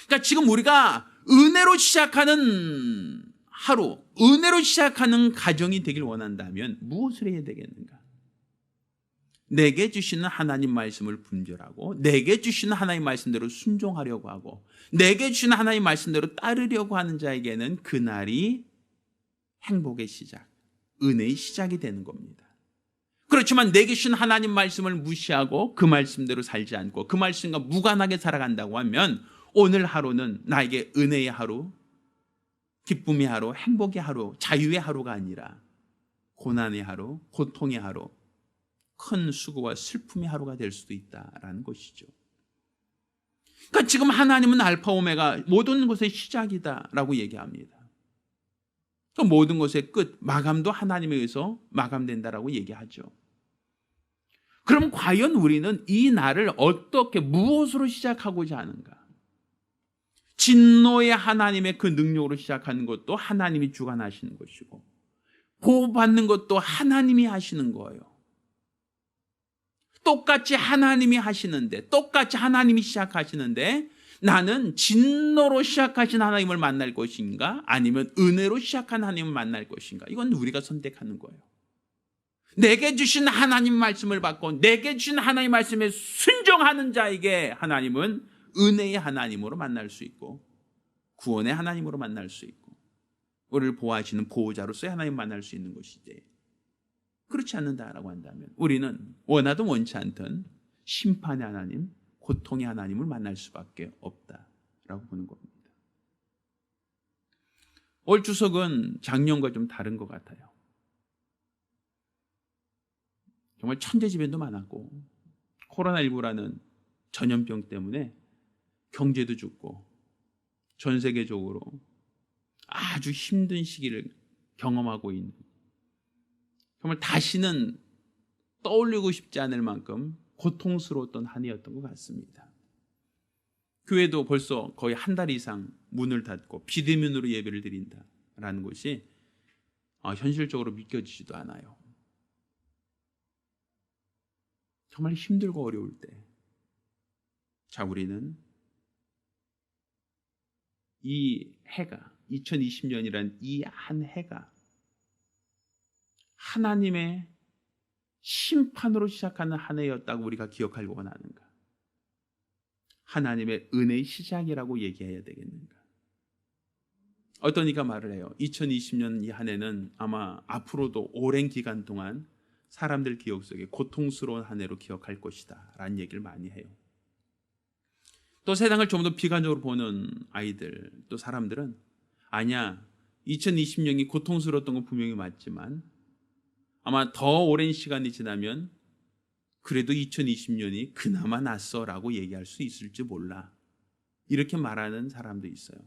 그러니까 지금 우리가 은혜로 시작하는 하루, 은혜로 시작하는 가정이 되길 원한다면 무엇을 해야 되겠는가? 내게 주시는 하나님 말씀을 분별하고 내게 주시는 하나님 말씀대로 순종하려고 하고 내게 주시는 하나님 말씀대로 따르려고 하는 자에게는 그날이 행복의 시작, 은혜의 시작이 되는 겁니다. 그렇지만 내게 주신 하나님 말씀을 무시하고 그 말씀대로 살지 않고 그 말씀과 무관하게 살아간다고 하면 오늘 하루는 나에게 은혜의 하루, 기쁨의 하루, 행복의 하루, 자유의 하루가 아니라 고난의 하루, 고통의 하루, 큰 수고와 슬픔의 하루가 될 수도 있다라는 것이죠. 그러니까 지금 하나님은 알파 오메가 모든 것의 시작이다라고 얘기합니다. 그 모든 것의 끝, 마감도 하나님에 의해서 마감된다라고 얘기하죠. 그럼 과연 우리는 이 날을 어떻게 무엇으로 시작하고자 하는가? 진노의 하나님의 그 능력으로 시작하는 것도 하나님이 주관하시는 것이고 보호받는 것도 하나님이 하시는 거예요. 똑같이 하나님이 하시는데 똑같이 하나님이 시작하시는데 나는 진노로 시작하신 하나님을 만날 것인가 아니면 은혜로 시작한 하나님을 만날 것인가? 이건 우리가 선택하는 거예요. 내게 주신 하나님 말씀을 받고 내게 주신 하나님 말씀에 순종하는 자에게 하나님은 은혜의 하나님으로 만날 수 있고 구원의 하나님으로 만날 수 있고 우리를 보호하시는 보호자로서의 하나님 만날 수 있는 것이지, 그렇지 않는다라고 한다면 우리는 원하든 원치 않든 심판의 하나님, 고통의 하나님을 만날 수밖에 없다라고 보는 겁니다. 올 추석은 작년과 좀 다른 것 같아요. 정말 천재지변도 많았고 코로나19라는 전염병 때문에 경제도 죽고 전 세계적으로 아주 힘든 시기를 경험하고 있는, 정말 다시는 떠올리고 싶지 않을 만큼 고통스러웠던 한 해였던 것 같습니다. 교회도 벌써 거의 한 달 이상 문을 닫고 비대면으로 예배를 드린다라는 것이 현실적으로 믿겨지지도 않아요. 정말 힘들고 어려울 때, 자, 우리는 이 해가 2020년이란 이 한 해가 하나님의 심판으로 시작하는 한 해였다고 우리가 기억하기 원하는가? 하나님의 은혜의 시작이라고 얘기해야 되겠는가? 어떤 이가 말을 해요. 2020년 이 한 해는 아마 앞으로도 오랜 기간 동안 사람들 기억 속에 고통스러운 한 해로 기억할 것이다 라는 얘기를 많이 해요. 또 세상을 좀 더 비관적으로 보는 아이들, 또 사람들은 아니야, 2020년이 고통스러웠던 건 분명히 맞지만 아마 더 오랜 시간이 지나면 그래도 2020년이 그나마 낫어라고 얘기할 수 있을지 몰라, 이렇게 말하는 사람도 있어요.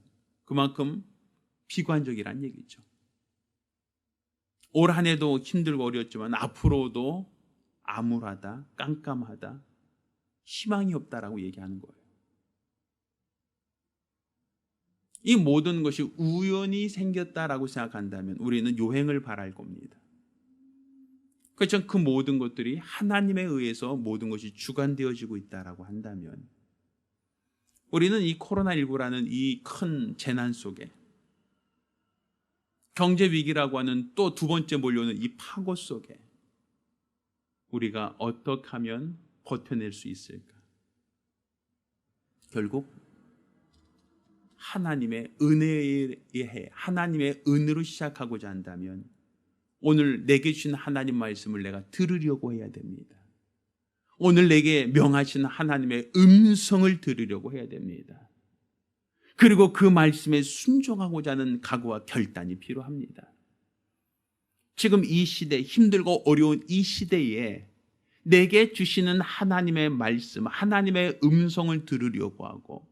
그만큼 비관적이란 얘기죠. 올 한 해도 힘들고 어려웠지만 앞으로도 암울하다, 깜깜하다, 희망이 없다라고 얘기하는 거예요. 이 모든 것이 우연히 생겼다라고 생각한다면 우리는 요행을 바랄 겁니다. 그렇지만 그 모든 것들이 하나님에 의해서 모든 것이 주관되어지고 있다라고 한다면 우리는 이 코로나19라는 이 큰 재난 속에 경제 위기라고 하는 또 두 번째 몰려오는 이 파고 속에 우리가 어떻게 하면 버텨낼 수 있을까? 결국 하나님의 은혜에 해, 하나님의 은혜로 시작하고자 한다면 오늘 내게 주신 하나님 말씀을 내가 들으려고 해야 됩니다. 오늘 내게 명하신 하나님의 음성을 들으려고 해야 됩니다. 그리고 그 말씀에 순종하고자 하는 각오와 결단이 필요합니다. 지금 이 시대, 힘들고 어려운 이 시대에 내게 주시는 하나님의 말씀, 하나님의 음성을 들으려고 하고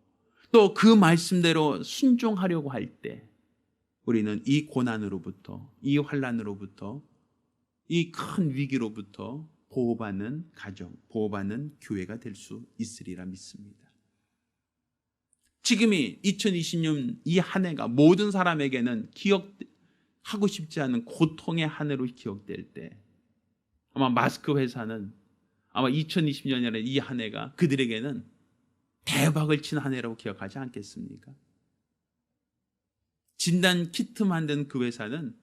또 그 말씀대로 순종하려고 할 때 우리는 이 고난으로부터, 이 환난으로부터, 이 큰 위기로부터 보호받는 가정, 보호받는 교회가 될 수 있으리라 믿습니다. 지금이 2020년 이 한 해가 모든 사람에게는 기억하고 싶지 않은 고통의 한 해로 기억될 때 아마 마스크 회사는 아마 2020년에 이 한 해가 그들에게는 대박을 친 한 해라고 기억하지 않겠습니까? 진단 키트 만든 그 회사는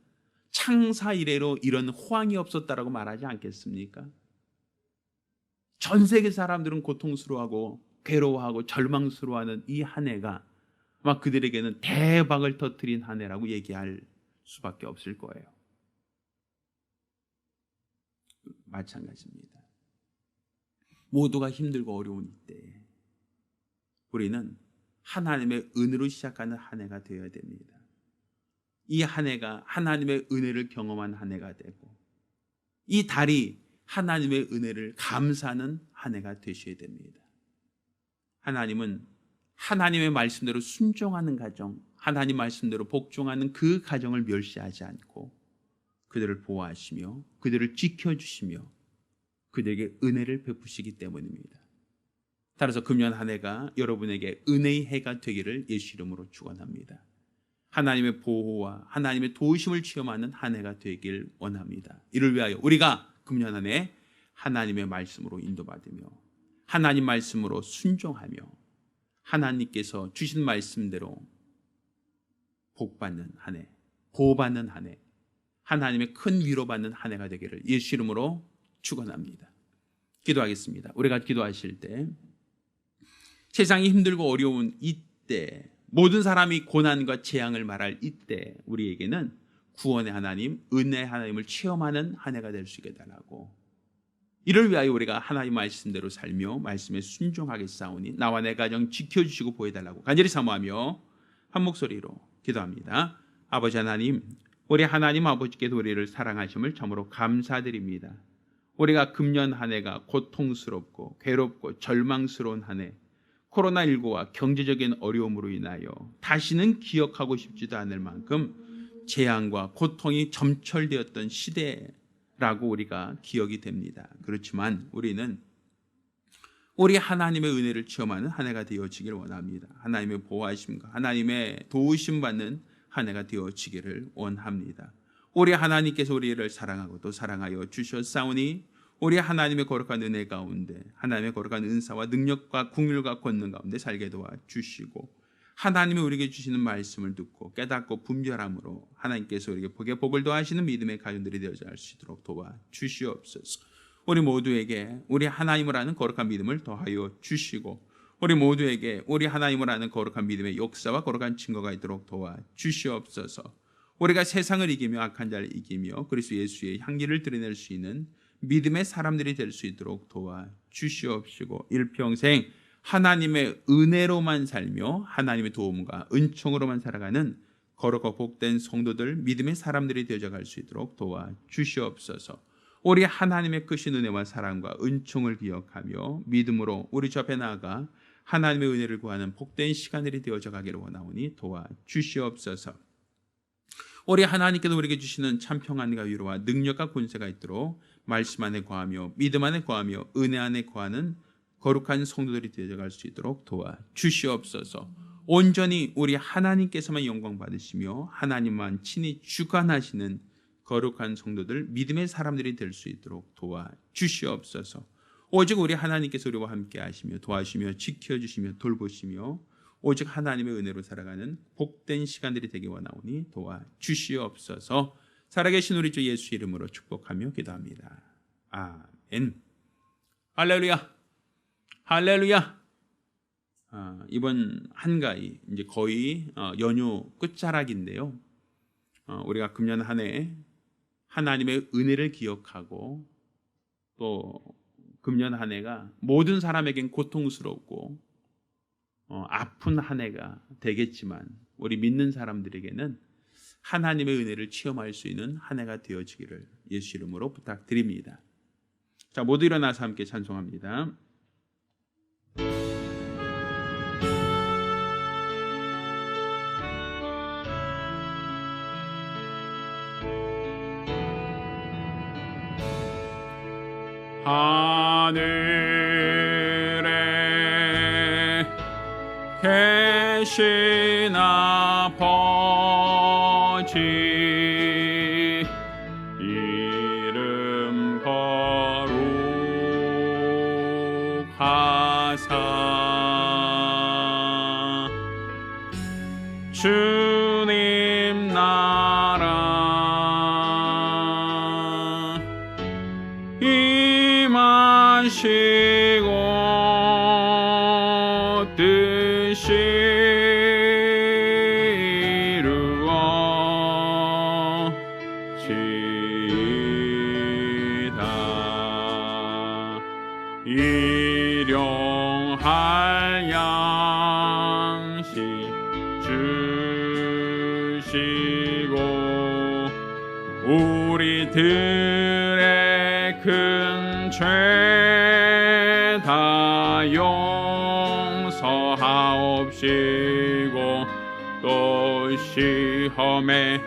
창사 이래로 이런 호황이 없었다라고 말하지 않겠습니까? 전 세계 사람들은 고통스러워하고 괴로워하고 절망스러워하는 이 한 해가 아마 그들에게는 대박을 터뜨린 한 해라고 얘기할 수밖에 없을 거예요. 마찬가지입니다. 모두가 힘들고 어려운 이때에 우리는 하나님의 은혜로 시작하는 한 해가 되어야 됩니다. 이 한 해가 하나님의 은혜를 경험한 한 해가 되고 이 달이 하나님의 은혜를 감사하는 한 해가 되셔야 됩니다. 하나님은 하나님의 말씀대로 순종하는 가정, 하나님 말씀대로 복종하는 그 가정을 멸시하지 않고 그들을 보호하시며 그들을 지켜주시며 그들에게 은혜를 베푸시기 때문입니다. 따라서 금년 한 해가 여러분에게 은혜의 해가 되기를 예수 이름으로 축원합니다. 하나님의 보호와 하나님의 도우심을 체험하는 한 해가 되길 원합니다. 이를 위하여 우리가 금년 한 해 하나님의 말씀으로 인도받으며 하나님 말씀으로 순종하며 하나님께서 주신 말씀대로 복받는 한 해, 보호받는 한 해, 하나님의 큰 위로받는 한 해가 되기를 예수 이름으로 축원합니다. 기도하겠습니다. 우리가 기도하실 때 세상이 힘들고 어려운 이때 모든 사람이 고난과 재앙을 말할 이때 우리에게는 구원의 하나님, 은혜의 하나님을 체험하는 한 해가 될 수 있게 달라고 이를 위하여 우리가 하나님 말씀대로 살며 말씀에 순종하게 싸우니 나와 내 가정 지켜주시고 보여달라고 간절히 사모하며 한 목소리로 기도합니다. 아버지 하나님, 우리 하나님 아버지께서 우리를 사랑하심을 참으로 감사드립니다. 우리가 금년 한 해가 고통스럽고 괴롭고 절망스러운 한 해, 코로나19와 경제적인 어려움으로 인하여 다시는 기억하고 싶지도 않을 만큼 재앙과 고통이 점철되었던 시대라고 우리가 기억이 됩니다. 그렇지만 우리는 우리 하나님의 은혜를 체험하는 한 해가 되어지길 원합니다. 하나님의 보호하심과 하나님의 도우심 받는 한 해가 되어지기를 원합니다. 우리 하나님께서 우리를 사랑하고 또 사랑하여 주셨사오니 우리 하나님의 거룩한 은혜 가운데 하나님의 거룩한 은사와 능력과 긍휼과 권능 가운데 살게 도와주시고 하나님이 우리에게 주시는 말씀을 듣고 깨닫고 분별함으로 하나님께서 우리에게 복에 복을 더하시는 믿음의 가정들이 되어져 갈 수 있도록 도와주시옵소서. 우리 모두에게 우리 하나님을 아는 거룩한 믿음을 더하여 주시고 우리 모두에게 우리 하나님을 아는 거룩한 믿음의 역사와 거룩한 증거가 있도록 도와주시옵소서. 우리가 세상을 이기며 악한 자를 이기며 그리스도 예수의 향기를 드러낼 수 있는 믿음의 사람들이 될 수 있도록 도와주시옵시고 일평생 하나님의 은혜로만 살며 하나님의 도움과 은총으로만 살아가는 거룩하고 복된 성도들 믿음의 사람들이 되어져 갈 수 있도록 도와주시옵소서. 우리 하나님의 크신 은혜와 사랑과 은총을 기억하며 믿음으로 우리 주 앞에 나아가 하나님의 은혜를 구하는 복된 시간들이 되어져 가기를 원하오니 도와주시옵소서. 우리 하나님께서 우리에게 주시는 참 평안과 위로와 능력과 권세가 있도록 말씀 안에 거하며 믿음 안에 거하며 은혜 안에 거하는 거룩한 성도들이 되어져 갈 수 있도록 도와주시옵소서. 온전히 우리 하나님께서만 영광 받으시며 하나님만 친히 주관하시는 거룩한 성도들 믿음의 사람들이 될 수 있도록 도와주시옵소서. 오직 우리 하나님께서 우리와 함께 하시며 도와주시며 지켜주시며 돌보시며 오직 하나님의 은혜로 살아가는 복된 시간들이 되기 원하오니 도와주시옵소서. 살아계신 우리 주 예수 이름으로 축복하며 기도합니다. 아멘. 할렐루야. 할렐루야. 이번 한가위 이제 거의 연휴 끝자락인데요. 우리가 금년 한 해 하나님의 은혜를 기억하고 또 금년 한 해가 모든 사람에겐 고통스럽고 아픈 한 해가 되겠지만 우리 믿는 사람들에게는 하나님의 은혜를 체험할 수 있는 한 해가 되어지기를 예수 이름으로 부탁드립니다. 자, 모두 일어나서 함께 찬송합니다. 하늘에 계신 아버지 이름 거룩하사 주님 나라 임하시고 뜻이 이루어지이다. 일용할 양식 주시고 우리들의 큰 죄 다 용서하옵시고 또 시험에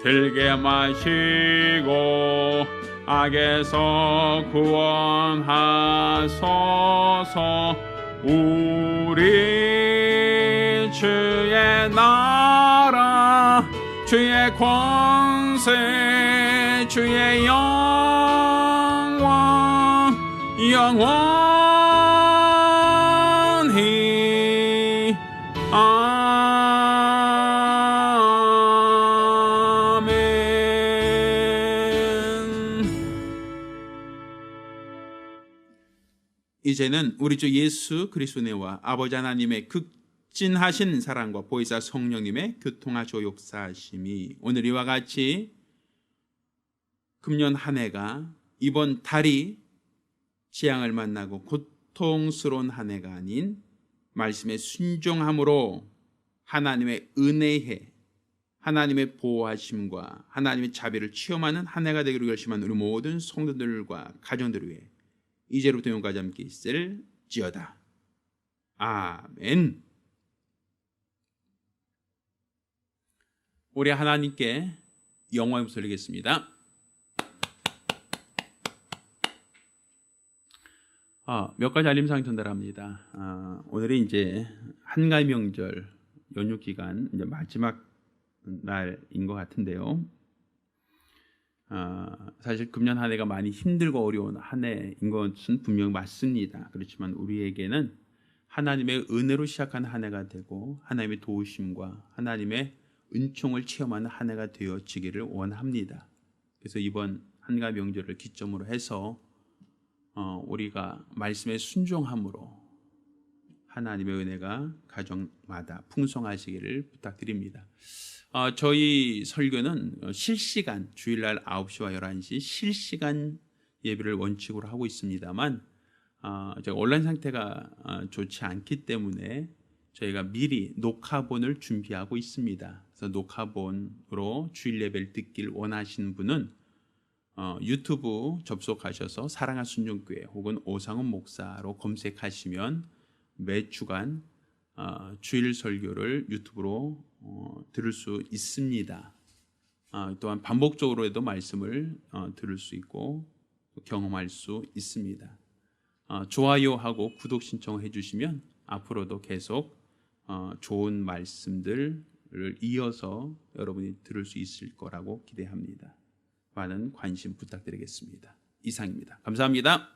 들게 마시고 악에서 구원하소서. 우리 주의 나라 주의 권세 주의 영광 영원히 아멘. 이제는 우리 주 예수 그리스도의 은혜와 아버지 하나님의 극진하신 사랑과 보혜사 성령님의 교통하시고 역사하심이 오늘 이와 같이 금년 한 해가 이번 달이 재앙을 만나고 고통스러운 한 해가 아닌 말씀의 순종함으로 하나님의 은혜에 하나님의 보호하심과 하나님의 자비를 체험하는 한 해가 되기로 결심한 우리 모든 성도들과 가정들 위해 이제부터永까지 함께 있을지어다. 아멘. 우리 하나님께 영광을 돌리겠습니다. 몇 가지 알림사항 전달합니다. 오늘이 이제 한가위 명절 연휴 기간 이제 마지막 날인 것 같은데요. 사실 금년 한 해가 많이 힘들고 어려운 한 해인 것은 분명 맞습니다. 그렇지만 우리에게는 하나님의 은혜로 시작한 한 해가 되고 하나님의 도우심과 하나님의 은총을 체험하는 한 해가 되어지기를 원합니다. 그래서 이번 한가위 명절을 기점으로 해서 우리가 말씀에 순종함으로 하나님의 은혜가 가정마다 풍성하시기를 부탁드립니다. 저희 설교는 실시간 주일날 9시와 11시 실시간 예배를 원칙으로 하고 있습니다만 제가 온라인 상태가 좋지 않기 때문에 저희가 미리 녹화본을 준비하고 있습니다. 그래서 녹화본으로 주일 예배를 듣길 원하시는 분은 유튜브 접속하셔서 사랑의 순종교회 혹은 오상훈 목사로 검색하시면 매 주간 주일 설교를 유튜브로 들을 수 있습니다. 또한 반복적으로도 말씀을 들을 수 있고 경험할 수 있습니다. 좋아요하고 구독 신청해 주시면 앞으로도 계속 좋은 말씀들을 이어서 여러분이 들을 수 있을 거라고 기대합니다. 많은 관심 부탁드리겠습니다. 이상입니다. 감사합니다.